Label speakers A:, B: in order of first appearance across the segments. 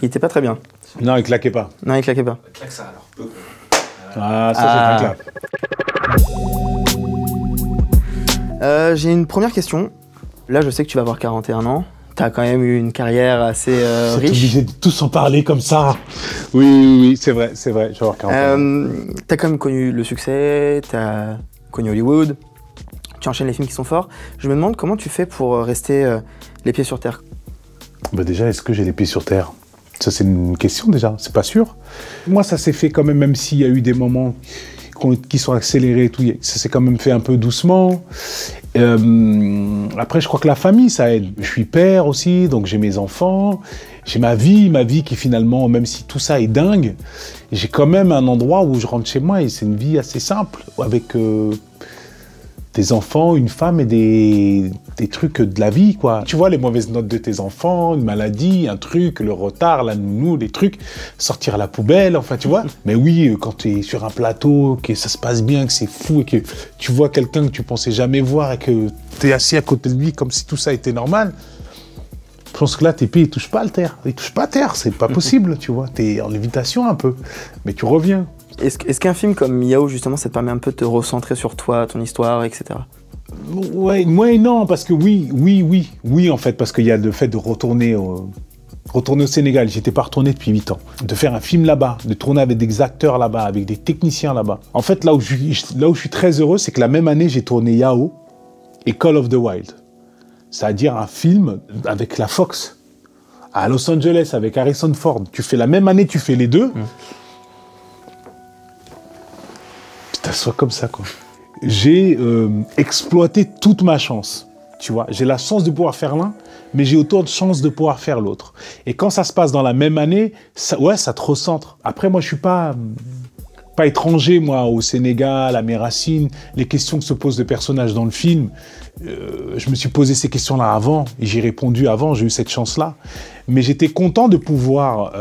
A: Il était pas très bien.
B: Non, il claquait pas.
A: Non, il claquait pas.
C: Claque ça alors.
B: Ah, ça c'est un clap.
A: J'ai une première question. Là, je sais que tu vas avoir 41 ans. Tu as quand même eu une carrière assez riche.
B: Obligé de tous en parler comme ça. Oui, c'est vrai, je vais avoir 40 ans.
A: Tu as quand même connu le succès, tu as connu Hollywood, tu enchaînes les films qui sont forts. Je me demande comment tu fais pour rester les pieds sur terre.
B: Bah déjà, est-ce que j'ai les pieds sur terre? Ça, c'est une question déjà, c'est pas sûr. Moi, ça s'est fait quand même s'il y a eu des moments qui sont accélérés et tout, ça s'est quand même fait un peu doucement. Après, je crois que la famille, ça aide. Je suis père aussi, donc j'ai mes enfants, j'ai ma vie qui finalement, même si tout ça est dingue, j'ai quand même un endroit où je rentre chez moi et c'est une vie assez simple, avec des enfants, une femme et des trucs de la vie, quoi. Tu vois, les mauvaises notes de tes enfants, une maladie, un truc, le retard, la nounou, les trucs, sortir à la poubelle, enfin, tu vois. Mais oui, quand tu es sur un plateau, que ça se passe bien, que c'est fou, et que tu vois quelqu'un que tu pensais jamais voir et que tu es assis à côté de lui comme si tout ça était normal, je pense que là, tes pieds, ils touchent pas à terre. Ils touchent pas à terre, c'est pas possible, tu vois. Tu es en lévitation un peu, mais tu reviens.
A: Est-ce qu'un film comme Yao, justement, ça te permet un peu de te recentrer sur toi, ton histoire, etc.
B: Ouais, moi et non, parce que oui, en fait, parce qu'il y a le fait de retourner au Sénégal. J'étais pas retourné depuis 8 ans. De faire un film là-bas, de tourner avec des acteurs là-bas, avec des techniciens là-bas. En fait, là où je suis très heureux, c'est que la même année, j'ai tourné Yao et Call of the Wild. C'est-à-dire un film avec la Fox, à Los Angeles, avec Harrison Ford. Tu fais la même année, tu fais les deux. Tu t'assois comme ça, quoi. J'ai exploité toute ma chance, tu vois. J'ai la chance de pouvoir faire l'un, mais j'ai autant de chance de pouvoir faire l'autre. Et quand ça se passe dans la même année, ça te recentre. Après, moi, je suis pas étranger, moi, au Sénégal, à mes racines. Les questions que se posent les personnages dans le film, je me suis posé ces questions-là avant, et j'ai répondu avant, j'ai eu cette chance-là. Mais j'étais content de pouvoir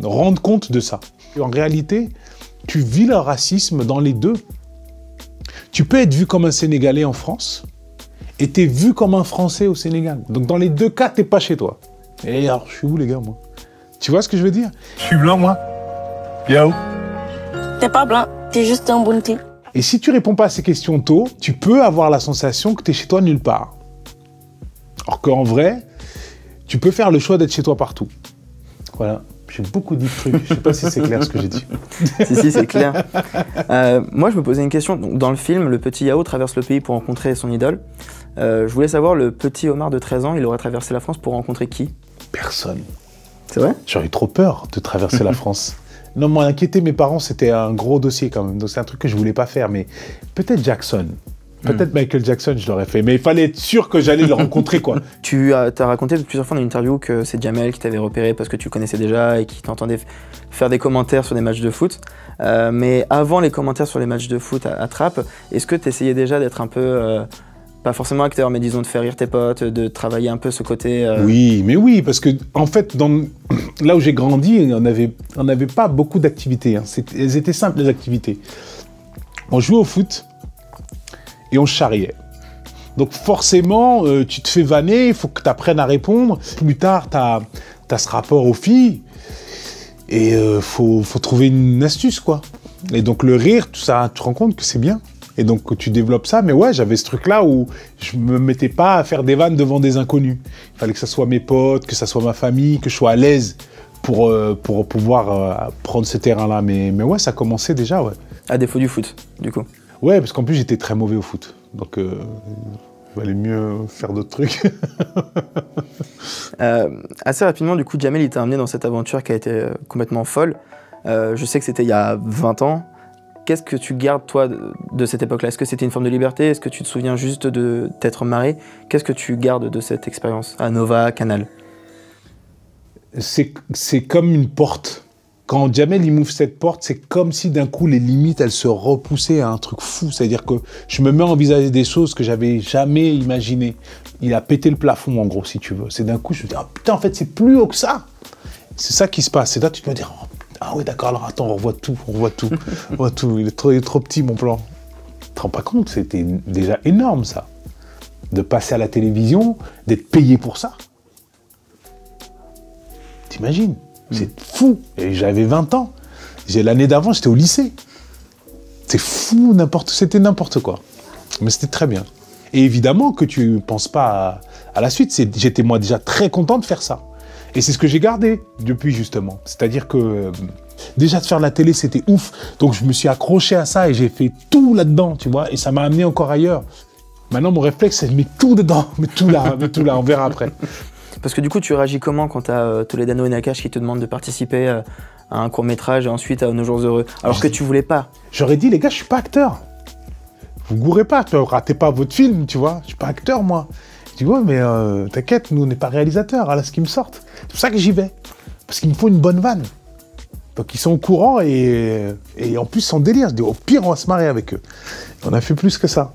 B: rendre compte de ça. Et en réalité, tu vis le racisme dans les deux. Tu peux être vu comme un Sénégalais en France et t'es vu comme un Français au Sénégal. Donc dans les deux cas, t'es pas chez toi. Et alors, je suis où les gars, moi? Tu vois ce que je veux dire? Je suis blanc, moi. Yao.
D: T'es pas blanc, t'es juste un bon type.
B: Et si tu réponds pas à ces questions tôt, tu peux avoir la sensation que t'es chez toi nulle part. Alors qu'en vrai, tu peux faire le choix d'être chez toi partout. Voilà. J'ai beaucoup dit de trucs, je sais pas si c'est clair ce que j'ai dit.
A: Si, c'est clair. Moi, je me posais une question. Donc, dans le film, le petit Yao traverse le pays pour rencontrer son idole. Je voulais savoir, le petit Omar de 13 ans, il aurait traversé la France pour rencontrer qui?
B: Personne.
A: C'est vrai?
B: J'aurais trop peur de traverser la France. Non, moi, inquiéter mes parents, c'était un gros dossier quand même. Donc c'est un truc que je voulais pas faire, mais peut-être Jackson. Peut-être Michael Jackson, je l'aurais fait. Mais il fallait être sûr que j'allais le rencontrer, quoi.
A: Tu as raconté plusieurs fois dans une interview que c'est Jamel qui t'avait repéré parce que tu connaissais déjà et qui t'entendait faire des commentaires sur des matchs de foot. Mais avant les commentaires sur les matchs de foot à Trappes, est-ce que tu essayais déjà d'être un peu, pas forcément acteur, mais disons de faire rire tes potes, de travailler un peu ce côté
B: Oui, mais oui, parce que en fait, là où j'ai grandi, on n'avait pas beaucoup d'activités. Hein. Elles étaient simples, les activités. On jouait au foot et on charriait. Donc forcément, tu te fais vanner, il faut que tu apprennes à répondre. Plus tard, tu as ce rapport aux filles et faut trouver une astuce, quoi. Et donc le rire, tout ça, tu te rends compte que c'est bien. Et donc tu développes ça. Mais ouais, j'avais ce truc-là où je me mettais pas à faire des vannes devant des inconnus. Il fallait que ça soit mes potes, que ça soit ma famille, que je sois à l'aise pour pouvoir prendre ce terrain-là. Mais ouais, ça commençait déjà, ouais.
A: À défaut du foot, du coup.
B: Ouais, parce qu'en plus, j'étais très mauvais au foot. Donc, il valait mieux faire d'autres trucs.
A: Assez rapidement, du coup, Jamel, il t'a amené dans cette aventure qui a été complètement folle. Je sais que c'était il y a 20 ans. Qu'est-ce que tu gardes, toi, de cette époque-là? Est-ce que c'était une forme de liberté? Est-ce que tu te souviens juste de t'être marré? Qu'est-ce que tu gardes de cette expérience à Nova, Canal?
B: C'est comme une porte. Quand Jamel il m'ouvre cette porte, c'est comme si d'un coup les limites elles se repoussaient à un truc fou. C'est-à-dire que je me mets à envisager des choses que j'avais jamais imaginées. Il a pété le plafond en gros, si tu veux. C'est d'un coup je me dis ah putain en fait c'est plus haut que ça. C'est ça qui se passe. Et là tu te dis oh, ah ouais d'accord alors attends on revoit tout. Il est trop petit mon plan. Tu te rends pas compte, c'était déjà énorme ça. De passer à la télévision, d'être payé pour ça. T'imagines? C'est fou. Et j'avais 20 ans. L'année d'avant, j'étais au lycée. C'est fou, c'était n'importe quoi. Mais c'était très bien. Et évidemment que tu ne penses pas à la suite. J'étais moi déjà très content de faire ça. Et c'est ce que j'ai gardé depuis justement. C'est-à-dire que déjà de faire la télé, c'était ouf. Donc je me suis accroché à ça et j'ai fait tout là-dedans, tu vois. Et ça m'a amené encore ailleurs. Maintenant, mon réflexe, c'est de mettre tout dedans. Mets tout là, on verra après.
A: Parce que du coup, tu réagis comment quand tu as Toledano et Nakache qui te demandent de participer à un court-métrage et ensuite à Nos Jours Heureux, alors que tu voulais pas?
B: J'aurais dit, les gars, je suis pas acteur. Vous gourrez pas, ratez pas votre film, tu vois. Je suis pas acteur, moi. Je dis, ouais, mais t'inquiète, nous, on n'est pas réalisateurs, voilà ce qu'ils me sortent. C'est pour ça que j'y vais. Parce qu'il me faut une bonne vanne. Donc ils sont au courant et en plus, sans délire. Je dis, au pire, on va se marier avec eux. On a fait plus que ça.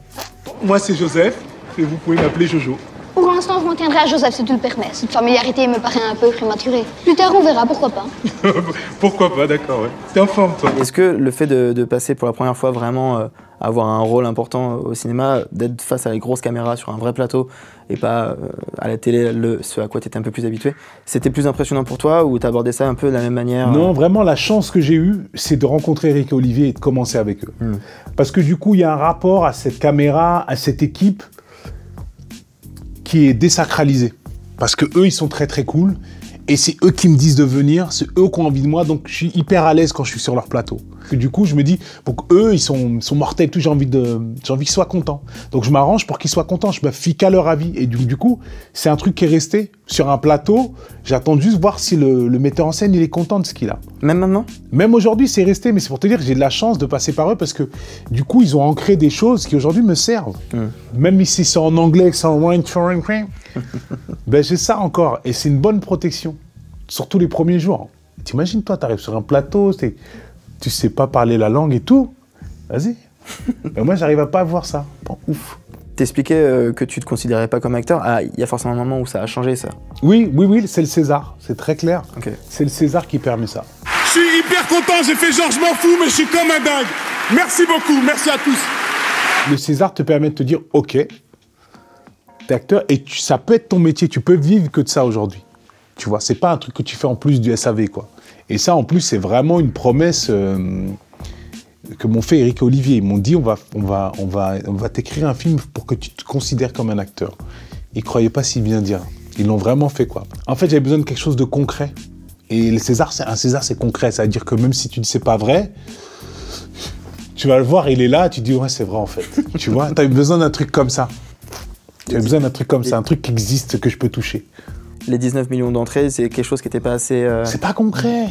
B: Moi, c'est Joseph, et vous pouvez m'appeler Jojo.
C: Pour l'instant, je m'en tiendrai à Joseph, si tu le permets. Cette familiarité me paraît un peu prématurée. Plus tard, on verra, pourquoi pas.
B: Pourquoi pas, d'accord, ouais. T'es en forme, toi.
A: Est-ce que le fait de passer pour la première fois vraiment avoir un rôle important au cinéma, d'être face à les grosses caméras sur un vrai plateau et pas à la télé, ce à quoi tu étais un peu plus habitué, c'était plus impressionnant pour toi ou t'abordais ça un peu de la même manière?
B: Non, vraiment, la chance que j'ai eue, c'est de rencontrer Eric et Olivier et de commencer avec eux. Parce que du coup, il y a un rapport à cette caméra, à cette équipe qui est désacralisé. Parce que eux, ils sont très très cool. Et c'est eux qui me disent de venir, c'est eux qui ont envie de moi, donc je suis hyper à l'aise quand je suis sur leur plateau. Et du coup, je me dis, donc eux, ils sont mortels, tout, j'ai envie qu'ils soient contents. Donc je m'arrange pour qu'ils soient contents, je me fie qu'à leur avis. Et du coup, c'est un truc qui est resté sur un plateau. J'attends juste voir si le metteur en scène, il est content de ce qu'il a.
A: Même maintenant?
B: Même aujourd'hui, c'est resté, mais c'est pour te dire que j'ai de la chance de passer par eux parce que du coup, ils ont ancré des choses qui aujourd'hui me servent. Même si c'est en anglais, sans ben j'ai ça encore. Et c'est une bonne protection, surtout les premiers jours. T'imagines, toi, t'arrives sur un plateau, tu sais pas parler la langue et tout. Vas-y. Mais moi, j'arrive à pas voir ça. Bon, ouf.
A: T'expliquais que tu te considérais pas comme acteur. Ah, il y a forcément un moment où ça a changé, ça.
B: Oui, c'est le César. C'est très clair.
A: Okay.
B: C'est le César qui permet ça.
E: Je suis hyper content, j'ai fait genre je m'en fous, mais je suis comme un dingue. Merci beaucoup, merci à tous.
B: Le César te permet de te dire, ok, t'es acteur et ça peut être ton métier. Tu peux vivre que de ça aujourd'hui. Tu vois, c'est pas un truc que tu fais en plus du SAV, quoi. Et ça, en plus, c'est vraiment une promesse que m'ont fait Eric et Olivier. Ils m'ont dit, on va t'écrire un film pour que tu te considères comme un acteur. Ils croyaient pas si bien dire. Ils l'ont vraiment fait, quoi. En fait, j'avais besoin de quelque chose de concret. Et le César, un César, c'est concret. Ça veut dire que même si tu ne sais pas vrai, tu vas le voir, il est là, tu dis, ouais, c'est vrai, en fait. Tu vois, tu as besoin d'un truc comme ça. Tu as besoin d'un truc comme ça, un truc qui existe, que je peux toucher.
A: Les 19 millions d'entrées, c'est quelque chose qui n'était pas assez...
B: C'est pas concret.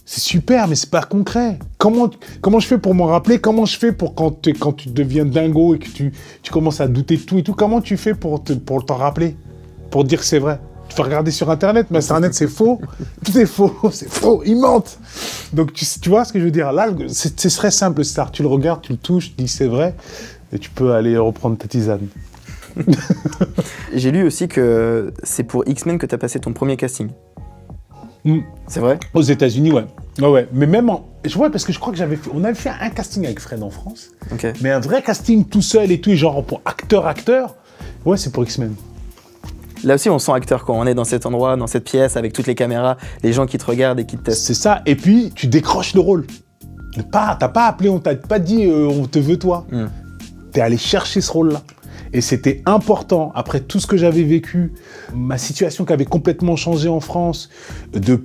B: C'est super, mais c'est pas concret. Comment je fais pour m'en rappeler? Comment je fais pour quand tu deviens dingo et que tu commences à douter de tout et tout? Comment tu fais pour t'en rappeler? Pour dire que c'est vrai? Tu peux regarder sur Internet, mais Internet, c'est faux. Tout est faux, c'est faux, ils mentent. Donc, tu vois ce que je veux dire? Là, ce serait simple, le Star. Tu le regardes, tu le touches, tu dis c'est vrai, et tu peux aller reprendre ta tisane.
A: J'ai lu aussi que c'est pour X-Men que tu as passé ton premier casting. C'est vrai?
B: Aux États-Unis, ouais. Ouais. Mais même je vois, parce que je crois que on avait fait un casting avec Fred en France.
A: Okay.
B: Mais un vrai casting tout seul et tout, et genre pour acteur, ouais, c'est pour X-Men.
A: Là aussi, on sent acteur quand on est dans cet endroit, dans cette pièce, avec toutes les caméras, les gens qui te regardent et qui te testent.
B: C'est ça, et puis tu décroches le rôle. T'as pas appelé, on t'a pas dit on te veut toi. T'es allé chercher ce rôle-là. Et c'était important, après tout ce que j'avais vécu, ma situation qui avait complètement changé en France, de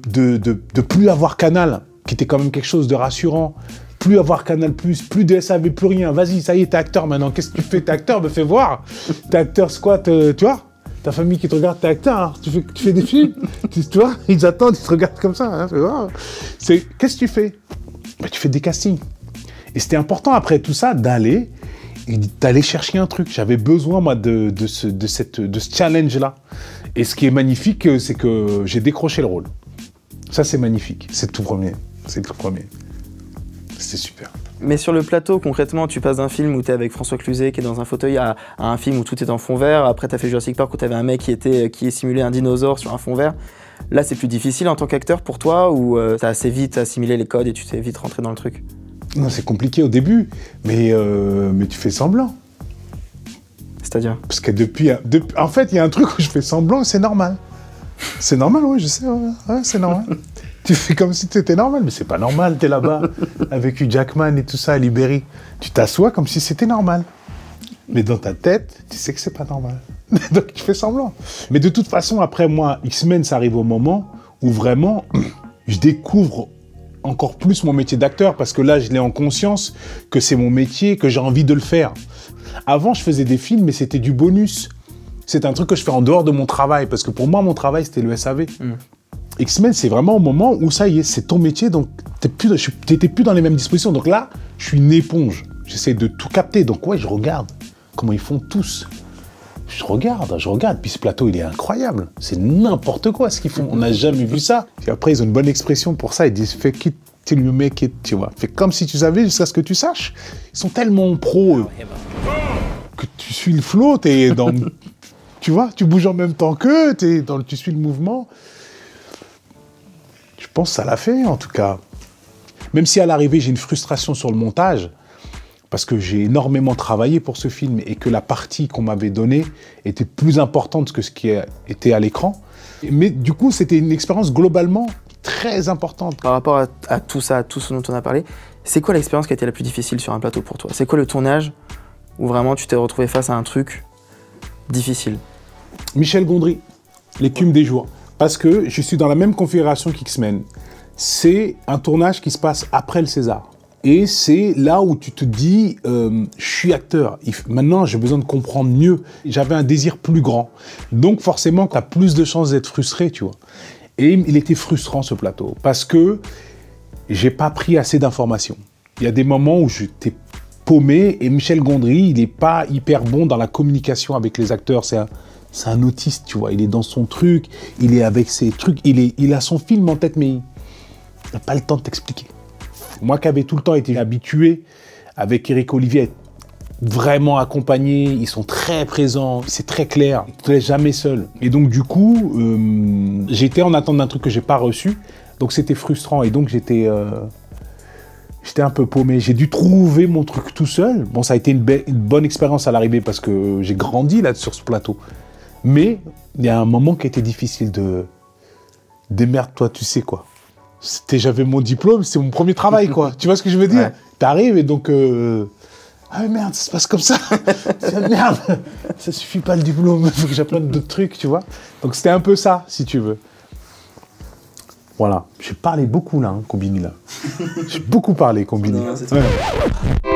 B: plus avoir Canal, qui était quand même quelque chose de rassurant, plus avoir Canal+, plus de SAV, plus rien. Vas-y, ça y est, t'es acteur maintenant. Qu'est-ce que tu fais? T'es acteur, me fais voir. T'es acteur squat, tu vois? Ta famille qui te regarde, t'es acteur, hein. Tu fais des films, tu vois? Ils attendent, ils te regardent comme ça. Hein. Qu'est-ce que tu fais? Ben, tu fais des castings. Et c'était important, après tout ça, d'aller chercher un truc. J'avais besoin, moi, de ce challenge-là. Et ce qui est magnifique, c'est que j'ai décroché le rôle. Ça, c'est magnifique. C'est le tout premier. C'était super.
A: Mais sur le plateau, concrètement, tu passes d'un film où tu es avec François Cluzet qui est dans un fauteuil à un film où tout est en fond vert. Après, tu as fait Jurassic Park où tu avais un mec qui simulait un dinosaure sur un fond vert. Là, c'est plus difficile en tant qu'acteur pour toi ou tu as assez vite assimilé les codes et tu t'es vite rentré dans le truc?
B: Non, c'est compliqué au début, mais tu fais semblant.
A: C'est-à-dire?
B: Parce que en fait, il y a un truc où je fais semblant et c'est normal. C'est normal, oui, je sais. Ouais, c'est normal. Tu fais comme si tu étais normal, mais c'est pas normal. Tu es là-bas avec Hugh Jackman et tout ça à Libéry. Tu t'assois comme si c'était normal. Mais dans ta tête, tu sais que c'est pas normal. Donc tu fais semblant. Mais de toute façon, après moi, X-Men, ça arrive au moment où vraiment, je découvre encore plus mon métier d'acteur, parce que là, je l'ai en conscience que c'est mon métier, que j'ai envie de le faire. Avant, je faisais des films, mais c'était du bonus. C'est un truc que je fais en dehors de mon travail, parce que pour moi, mon travail, c'était le SAV. X-Men, c'est vraiment au moment où ça y est, c'est ton métier, donc t'étais plus dans les mêmes dispositions. Donc là, je suis une éponge. J'essaie de tout capter. Donc ouais, je regarde comment ils font tous. Je regarde. Puis ce plateau, il est incroyable. C'est n'importe quoi ce qu'ils font. On n'a jamais vu ça. Puis après, ils ont une bonne expression pour ça. Ils disent « fake it till you make it », tu vois. Fais comme si tu savais jusqu'à ce que tu saches. Ils sont tellement pros que tu suis le flow, t'es dans... tu vois, tu bouges en même temps qu'eux, tu suis le mouvement. Je pense que ça l'a fait, en tout cas. Même si à l'arrivée, j'ai une frustration sur le montage, parce que j'ai énormément travaillé pour ce film et que la partie qu'on m'avait donnée était plus importante que ce qui était à l'écran. Mais du coup, c'était une expérience globalement très importante.
A: Par rapport à tout ça, à tout ce dont on a parlé, c'est quoi l'expérience qui a été la plus difficile sur un plateau pour toi? C'est quoi le tournage où vraiment tu t'es retrouvé face à un truc difficile?
B: Michel Gondry, L'écume des jours. Parce que je suis dans la même configuration qu'X-Men. C'est un tournage qui se passe après le César. Et c'est là où tu te dis, je suis acteur. Maintenant, j'ai besoin de comprendre mieux. J'avais un désir plus grand. Donc forcément, tu as plus de chances d'être frustré, tu vois. Et il était frustrant, ce plateau. Parce que j'ai pas pris assez d'informations. Il y a des moments où j'étais paumé. Et Michel Gondry, il n'est pas hyper bon dans la communication avec les acteurs. C'est un autiste, tu vois. Il est dans son truc. Il est avec ses trucs. Il a son film en tête, mais il n'a pas le temps de t'expliquer. Moi qui avais tout le temps été habitué avec Éric Olivier à être vraiment accompagné, ils sont très présents, c'est très clair, ils ne te laissent jamais seul. Et donc du coup, j'étais en attente d'un truc que j'ai pas reçu, donc c'était frustrant et donc j'étais un peu paumé. J'ai dû trouver mon truc tout seul. Bon, ça a été une bonne expérience à l'arrivée parce que j'ai grandi là sur ce plateau. Mais il y a un moment qui a été difficile de démerde-toi, tu sais quoi. J'avais mon diplôme, c'était mon premier travail, quoi. Tu vois ce que je veux dire? Ouais. T'arrives et donc... Ah merde, ça se passe comme ça. Merde, ça suffit pas le diplôme, il faut que j'apprenne d'autres trucs, tu vois. Donc c'était un peu ça, si tu veux. Voilà. J'ai parlé beaucoup là, Combini, là. J'ai beaucoup parlé, Combini. Ouais.